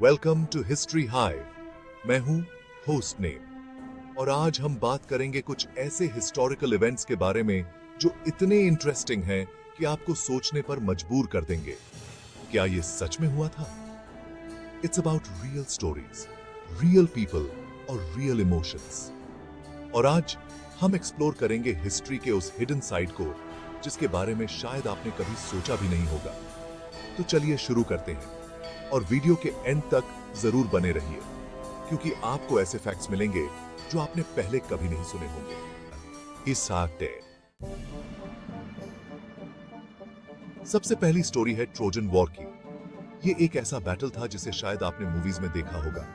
Welcome to history hive. मैं हूं host name और आज हम बात करेंगे कुछ ऐसे हिस्टोरिकल इवेंट्स के बारे में जो इतने इंटरेस्टिंग हैं कि आपको सोचने पर मजबूर कर देंगे। क्या ये सच में हुआ था? It's about real stories, real people और रियल इमोशंस। और आज हम एक्सप्लोर करेंगे हिस्ट्री के उस हिडन साइड को जिसके बारे में शायद आपने कभी सोचा भी नहीं होगा। तो चलिए शुरू करते हैं और वीडियो के एंड तक जरूर बने रहिए क्योंकि आपको ऐसे फैक्ट्स मिलेंगे जो आपने पहले कभी नहीं सुने होंगे। इसाटे। सबसे पहली स्टोरी है ट्रोजन वॉर की। ये एक ऐसा बैटल था जिसे शायद आपने मूवीज में देखा होगा,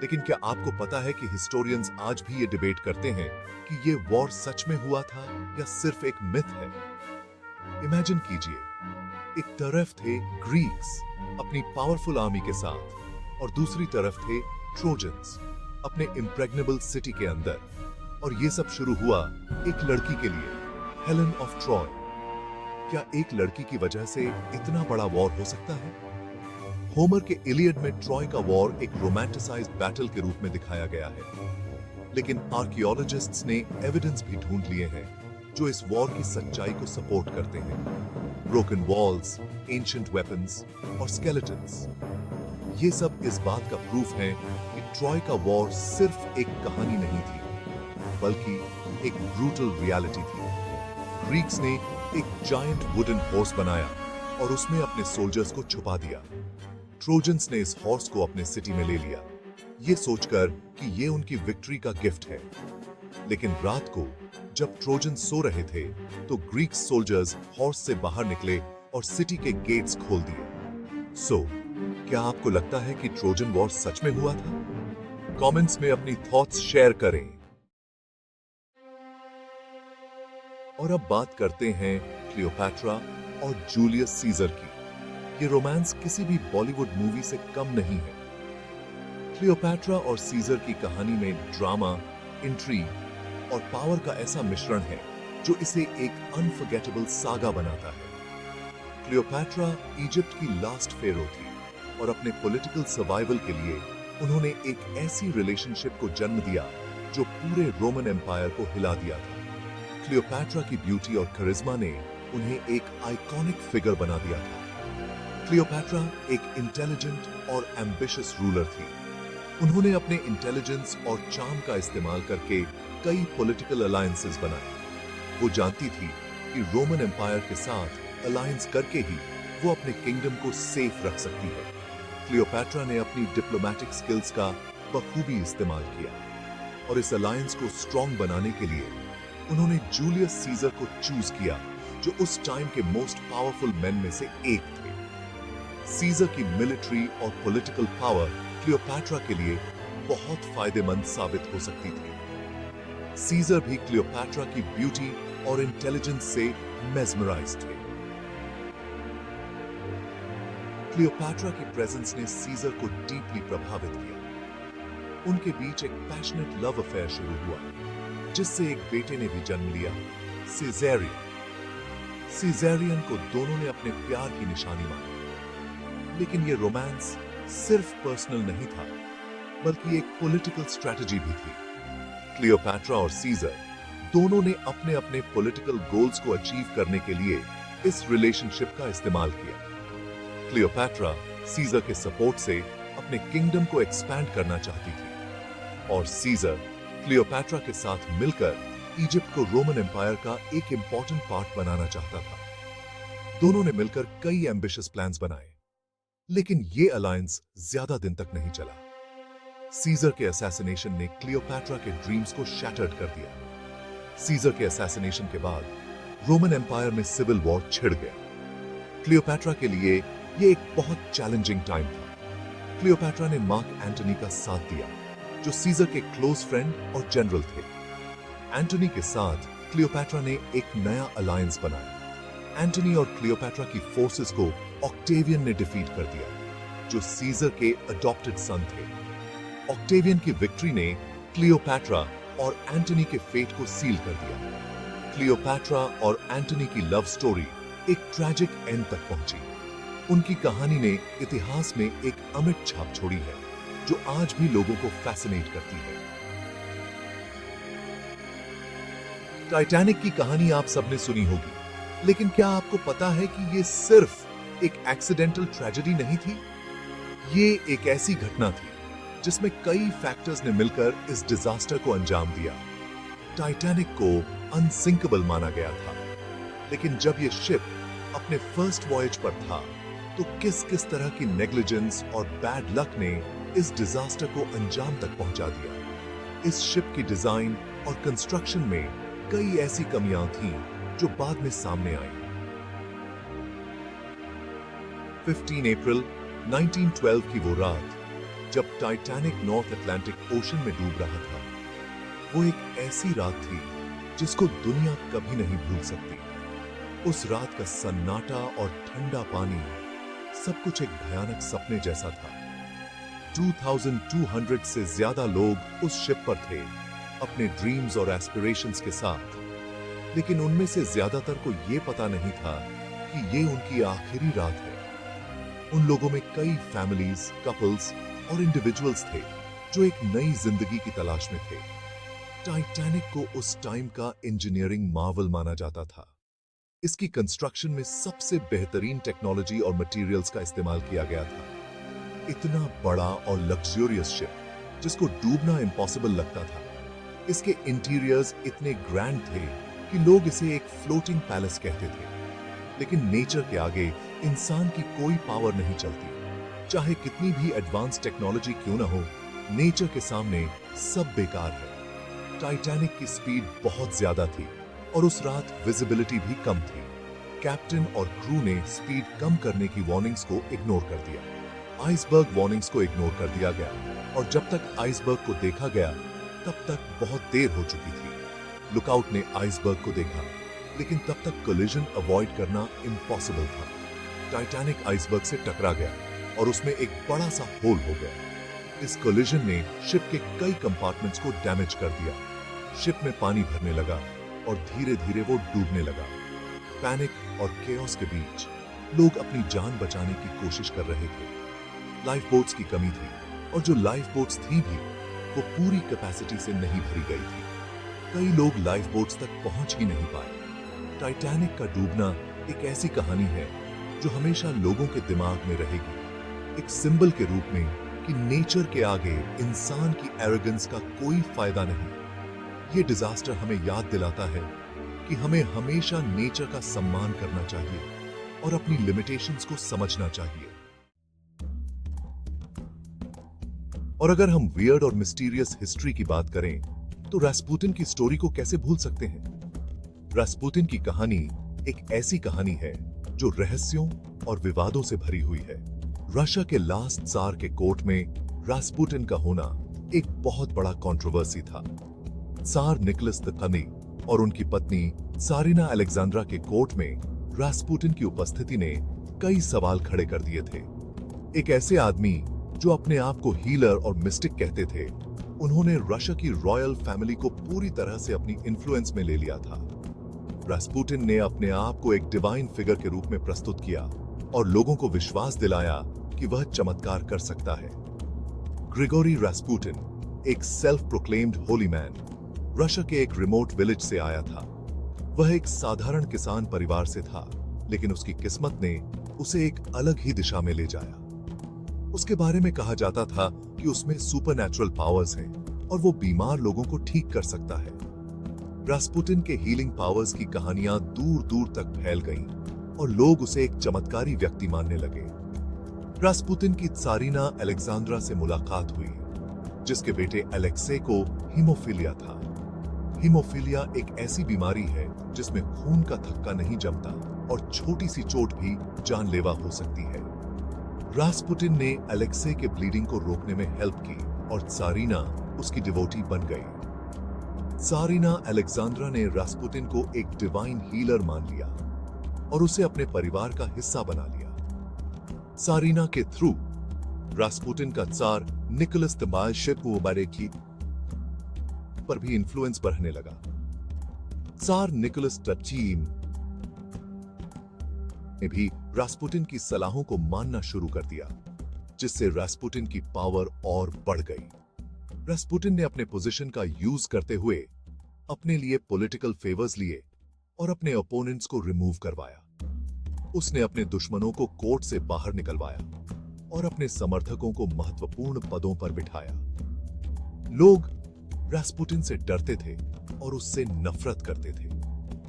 लेकिन क्या आपको पता है कि हिस्टोरियंस आज भी ये डिबेट करते हैं कि ये वॉर सच में हुआ था या सिर्फ एक मिथ है। इमेजिन कीजिए, एक तरफ थे ग्रीक्स अपनी पावरफुल आर्मी के साथ और दूसरी तरफ थे ट्रोजन्स अपने इम्प्रेग्नेबल सिटी के अंदर। और ये सब शुरू हुआ एक लड़की के लिए, हेलेन ऑफ ट्रॉय। क्या एक लड़की की वजह से इतना बड़ा वॉर हो सकता है? होमर के इलियड में ट्रॉय का वॉर एक रोमांटिसाइज्ड बैटल के रूप में दिखाया गया है, लेकिन आर्कियोलॉजिस्ट्स ने एविडेंस भी ढूंढ लिए हैं जो इस वॉर की सच्चाई को सपोर्ट करते हैं। ब्रोकन वॉल्स, एंशिएंट वेपन्स और स्केलेटन्स, ये सब इस बात का प्रूफ है कि ट्रॉय का वॉर सिर्फ एक कहानी नहीं थी, बल्कि एक ब्रूटल रियलिटी थी। ग्रीक्स ने एक जायंट वुडन हॉर्स बनाया और उसमें अपने सोल्जर्स को छुपा दिया। ट्रोजन्स ने इस हॉर्स को अपने सिटी में ले लिया, ये सोचकर कि ये उनकी विक्ट्री का गिफ्ट है। लेकिन रात को जब ट्रोजन सो रहे थे तो ग्रीक सोल्जर्स हॉर्स से बाहर निकले और सिटी के गेट्स खोल दिए। क्या आपको लगता है कि ट्रोजन वॉर सच में हुआ था? कमेंट्स में अपनी थॉट्स शेयर करें। और अब बात करते हैं क्लियोपैट्रा और जूलियस सीजर की। ये रोमांस किसी भी बॉलीवुड मूवी से कम नहीं है। क्लियोपैट्रा और सीजर की कहानी में ड्रामा, इंट्रीग और पावर का ऐसा मिश्रण है जो इसे एक अनफॉरगेटेबल सागा बनाता है। क्लियोपैट्रा इजिप्ट की लास्ट फेरो थी और अपने पॉलिटिकल सर्वाइवल के लिए उन्होंने एक ऐसी रिलेशनशिप को जन्म दिया जो पूरे रोमन एम्पायर को हिला दिया था। क्लियोपैट्रा की ब्यूटी और करिश्मा ने उन्हें एक आइकॉनिक फिगर बना दिया था। क्लियोपैट्रा एक इंटेलिजेंट और एम्बिशियस रूलर थी। उन्होंने अपने इंटेलिजेंस और चार्म का इस्तेमाल करके कई पॉलिटिकल अलायंसेस बनाए। वो जानती थी कि रोमन एम्पायर के साथ अलायंस करके ही वो अपने किंगडम को सेफ रख सकती है। क्लियोपैट्रा ने अपनी डिप्लोमैटिक स्किल्स का बखूबी इस्तेमाल किया और इस अलायंस को स्ट्रॉन्ग बनाने के लिए उन्होंने जूलियस सीजर को चूज किया, जो उस टाइम के मोस्ट पावरफुल मैन में से एक थे। सीजर की मिलिट्री और पॉलिटिकल पावर क्लियोपैट्रा के लिए बहुत फायदेमंद साबित हो सकती थी। सीजर भी क्लियोपैट्रा की ब्यूटी और इंटेलिजेंस से मेस्मराइज्ड थे। क्लियोपैट्रा की प्रेजेंस ने सीजर को डीपली प्रभावित किया। उनके बीच एक पैशनेट लव अफेयर शुरू हुआ, जिससे एक बेटे ने भी जन्म लिया, सीजेरियन। सीजेरियन को दोनों ने अपने प्यार की निशानी मानी। लेकिन यह रोमांस सिर्फ पर्सनल नहीं था, बल्कि एक पॉलिटिकल स्ट्रेटजी भी थी। क्लियोपैट्रा और सीजर दोनों ने अपने अपने पॉलिटिकल गोल्स को अचीव करने के लिए इस रिलेशनशिप का इस्तेमाल किया। क्लियोपैट्रा सीजर के सपोर्ट से अपने किंगडम को एक्सपैंड करना चाहती थी और सीजर क्लियोपैट्रा के साथ मिलकर इजिप्ट को रोमन एम्पायर का एक इंपॉर्टेंट पार्ट बनाना चाहता था। दोनों ने मिलकर कई एम्बिशियस प्लान्स बनाए, लेकिन ये अलायंस ज्यादा दिन तक नहीं चला। सीजर के असैसिनेशन ने क्लियोपैट्रा के ड्रीम्स को शैटर्ड कर दिया। सीजर के असैसिनेशन के बाद रोमन एम्पायर में सिविल वॉर छिड़ गया। क्लियोपैट्रा के लिए यह एक बहुत चैलेंजिंग टाइम था। क्लियोपैट्रा ने मार्क एंटनी का साथ दिया, जो सीजर के क्लोज फ्रेंड और जनरल थे। एंटनी के साथ क्लियोपैट्रा ने एक नया अलायंस बनाया। एंटनी और क्लियोपैट्रा की फोर्सेस को ऑक्टेवियन ने डिफीट कर दिया, जो सीजर के अडॉप्टेड सन थे। ऑक्टेवियन की विक्ट्री ने क्लियोपैट्रा और एंटनी के फेट को सील कर दिया। क्लियोपैट्रा और एंटनी की लव स्टोरी एक ट्रैजिक एंड तक पहुंची। उनकी कहानी ने इतिहास में एक अमिट छाप छोड़ी है जो आज भी लोगों को फैसिनेट करती है। टाइटैनिक की कहानी आप सबने सुनी होगी, लेकिन क्या आपको पता है कि ये सिर्फ एक एक्सीडेंटल ट्रेजेडी नहीं थी? ये एक ऐसी घटना थी जिसमें कई फैक्टर्स ने मिलकर इस डिजास्टर को अंजाम दिया। टाइटैनिक को अनसिंकेबल माना गया था, लेकिन जब ये शिप अपने फर्स्ट वॉयज पर था तो किस किस तरह की नेग्लिजेंस और बैड लक ने इस डिजास्टर को अंजाम तक पहुंचा दिया। इस शिप की डिजाइन और कंस्ट्रक्शन में कई ऐसी कमियां थीं जो बाद में सामने आई। 15 अप्रैल 1912 की वो रात जब टाइटैनिक नॉर्थ अटलांटिक ओशन में डूब रहा था, वो एक ऐसी रात थी जिसको दुनिया कभी नहीं भूल सकती। उस रात का सन्नाटा और ठंडा पानी सब कुछ एक भयानक सपने जैसा था। 2200 से ज्यादा लोग उस शिप पर थे, अपने ड्रीम्स और एस्पिरेशंस के साथ, लेकिन उनमें से ज्यादातर को यह पता नहीं था कि ये उनकी आखिरी रात है। उन लोगों में कई फैमिलीज, कपल्स और इंडिविजुअल्स थे जो एक नई जिंदगी की तलाश में थे। टाइटैनिक को उस टाइम का इंजीनियरिंग मार्वल माना जाता था। इसकी कंस्ट्रक्शन में सबसे बेहतरीन टेक्नोलॉजी और मटेरियल्स का इस्तेमाल किया गया था। इतना बड़ा और लग्जरियस शिप जिसको डूबना इम्पॉसिबल लगता था। इसके इंटीरियर्स इतने ग्रैंड थे कि लोग इसे एक फ्लोटिंग पैलेस कहते थे। लेकिन नेचर के आगे इंसान की कोई पावर नहीं चलती। चाहे कितनी भी एडवांस टेक्नोलॉजी क्यों ना हो, नेचर के सामने सब बेकार है। टाइटैनिक की स्पीड बहुत ज्यादा थी और उस रात विजिबिलिटी भी कम थी। कैप्टन और क्रू ने स्पीड कम करने की वार्निंग्स को इग्नोर कर दिया। आइसबर्ग वार्निंग्स को इग्नोर कर दिया गया और जब तक आइसबर्ग को देखा गया तब तक बहुत देर हो चुकी थी। लुकआउट ने आइसबर्ग को देखा, लेकिन तब तक कोलिजन अवॉइड करना इम्पॉसिबल था। टाइटैनिक आइसबर्ग से टकरा गया और उसमें एक बड़ा सा होल हो गया। इस कोलिजन ने शिप के कई कंपार्टमेंट्स को डैमेज कर दिया। शिप में पानी भरने लगा और धीरे धीरे वो डूबने लगा। पैनिक और केओस के बीच लोग अपनी जान बचाने की कोशिश कर रहे थे। लाइफ बोट्स की कमी थी और जो लाइफ बोट्स थी भी वो पूरी कैपेसिटी से नहीं भरी गई थी। कई लोग लाइफ बोट्स तक पहुंच ही नहीं पाए। टाइटैनिक का डूबना एक ऐसी कहानी है जो हमेशा लोगों के दिमाग में रहेगी, एक सिंबल के रूप में कि नेचर के आगे इंसान की एरोगेंस का कोई फायदा नहीं। ये डिजास्टर हमें याद दिलाता है कि हमें हमेशा नेचर का सम्मान करना चाहिए और अपनी लिमिटेशंस को समझना चाहिए। और अगर हम वियर्ड और मिस्टीरियस हिस्ट्री की बात करें तो रास्पुटिन की स्टोरी को कैसे भूल सकते हैं। रास्पुटिन की कहानी एक ऐसी कहानी है जो रहस्यों और विवादों से भरी हुई है। रशिया के लास्ट जार के कोर्ट में रास्पुटिन का होना एक बहुत बड़ा कंट्रोवर्सी था। जार निकोलस द कनिंग और उनकी पत्नी सारिना अलेक्जेंड्रा के कोर्ट में रास्पुटिन की उपस्थिति ने कई सवाल खड़े कर दिए थे। एक ऐसे आदमी जो अपने आप को हीलर और मिस्टिक कहते थे, उन्होंने रशिया की रॉयल फैमिली को पूरी तरह से अपनी इन्फ्लुएंस में ले लिया था। रास्पुटिन ने अपने आप को एक डिवाइन फिगर के रूप में प्रस्तुत किया और लोगों को विश्वास दिलाया कि वह चमत्कार कर सकता है। ग्रिगोरी रास्पुटिन, एक self proclaimed Holi man, Russia के एक रिमोट विलेज से आया था। वह एक साधारण किसान परिवार से था, लेकिन उसकी किस्मत ने उसे एक अलग ही दिशा में ले जाया। उसके बारे में कहा जाता था कि उसमें सुपरनैचुरल पावर्स हैं और वो बीमार लोगों को ठीक कर सकता है। रास्पुटिन के हीलिंग पावर्स की कहानियां दूर दूर तक फैल गईं और लोग उसे एक चमत्कारी व्यक्ति मानने लगे। रास्पुटिन की सारिना अलेक्जेंड्रा से मुलाकात हुई, जिसके बेटे अलेक्से को हीमोफीलिया था। हीमोफीलिया एक ऐसी बीमारी है जिसमें खून का थक्का नहीं जमता और छोटी सी चोट भी जानलेवा हो सकती है। रास्पुटिन ने अलेक्से के ब्लीडिंग को रोकने में हेल्प की और सारिना उसकी डिवोटी बन गई। सारिना अलेक्जेंड्रा ने रास्पुटिन को एक डिवाइन हीलर मान लिया और उसे अपने परिवार का हिस्सा बना लिया। सारिना के थ्रू रास्पुटिन का जार निकोलस द मार्शियन पर भी इन्फ्लुएंस बढ़ने लगा। जार निकोलस द ने भी रास्पुटिन की सलाहों को मानना शुरू कर दिया, जिससे रास्पुटिन की पावर और बढ़ गई। रास्पुटिन ने अपने पोजीशन का यूज करते हुए अपने लिए पॉलिटिकल फेवर्स लिए और अपने ओपोनेंट्स को रिमूव करवाया। उसने अपने दुश्मनों को कोर्ट से बाहर निकलवाया और अपने समर्थकों को महत्वपूर्ण पदों पर बिठाया। लोग रास्पुटिन से डरते थे और उससे नफरत करते थे।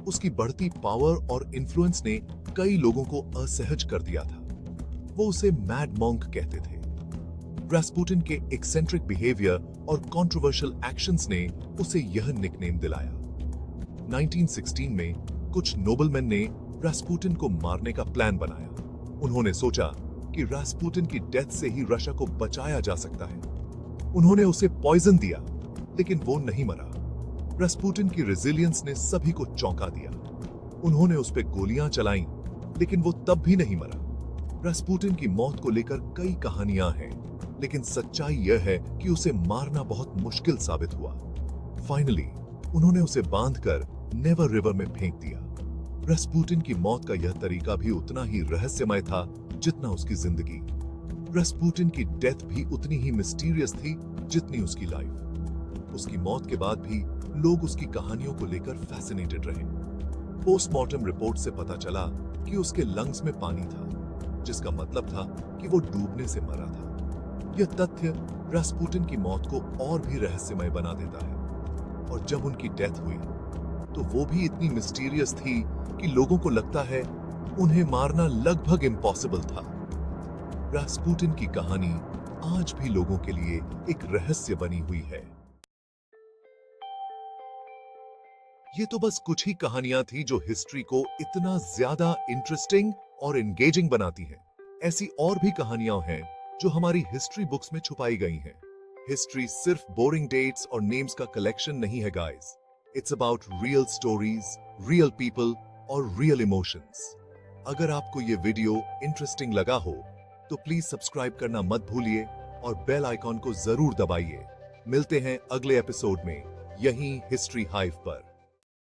उसकी बढ़ती पावर और इन्फ्लुएंस ने कई लोगों को असहज कर दिया था। वो उसे मैड मॉन्क कहते थे। रास्पुटिन के एक्सेंट्रिक बिहेवियर और कंट्रोवर्शियल एक्शंस ने उसे यह निकनेम दिलाया। 1916 में कुछ नोबलमैन ने रास्पुटिन को मारने का प्लान बनाया। उन्होंने सोचा कि रास्पुटिन की डेथ से ही रशिया को बचाया जा सकता है। उन्होंने उसे पॉइजन दिया, लेकिन वो नहीं मरा। रास्पुटिन की रेजिलियंस ने सभी को चौंका दिया। उन्होंने उस पर गोलियां चलाईं, लेकिन वो तब भी नहीं मरा। रास्पुटिन की मौत को लेकर कई कहानियां हैं, लेकिन सच्चाई यह है कि उसे मारना बहुत मुश्किल साबित हुआ। फाइनली उन्होंने उसे बांधकर नेवर रिवर में फेंक दिया। रास्पुटिन की मौत का यह तरीका भी उतना ही रहस्यमय था जितना उसकी जिंदगी। रास्पुटिन की डेथ भी उतनी ही मिस्टीरियस थी जितनी उसकी लाइफ। उसकी मौत के बाद भी लोग उसकी कहानियों को लेकर फैसिनेटेड रहे। पोस्टमार्टम रिपोर्ट से पता चला कि उसके लंग्स में पानी था, जिसका मतलब था कि वो डूबने से मरा था। यह तथ्य रास्पुटिन की मौत को और भी रहस्यमय बना देता है। और जब उनकी डेथ हुई तो वो भी इतनी मिस्टीरियस थी कि लोगों को लगता है उन्हें मारना लगभग इम्पॉसिबल था। रास्पुटिन की कहानी आज भी लोगों के लिए एक रहस्य बनी हुई है। ये तो बस कुछ ही कहानियां थी जो हिस्ट्री को इतना ज्यादा इंटरेस्टिंग और एंगेजिंग बनाती हैं। ऐसी और भी कहानियां हैं जो हमारी हिस्ट्री बुक्स में छुपाई गई हैं। हिस्ट्री सिर्फ बोरिंग डेट्स और नेम्स का कलेक्शन नहीं है guys. It's about real stories, real people और रियल इमोशंस। अगर आपको ये वीडियो इंटरेस्टिंग लगा हो तो प्लीज सब्सक्राइब करना मत भूलिए और बेल आइकॉन को जरूर दबाइए। मिलते हैं अगले एपिसोड में, यहीं हिस्ट्री हाइव पर।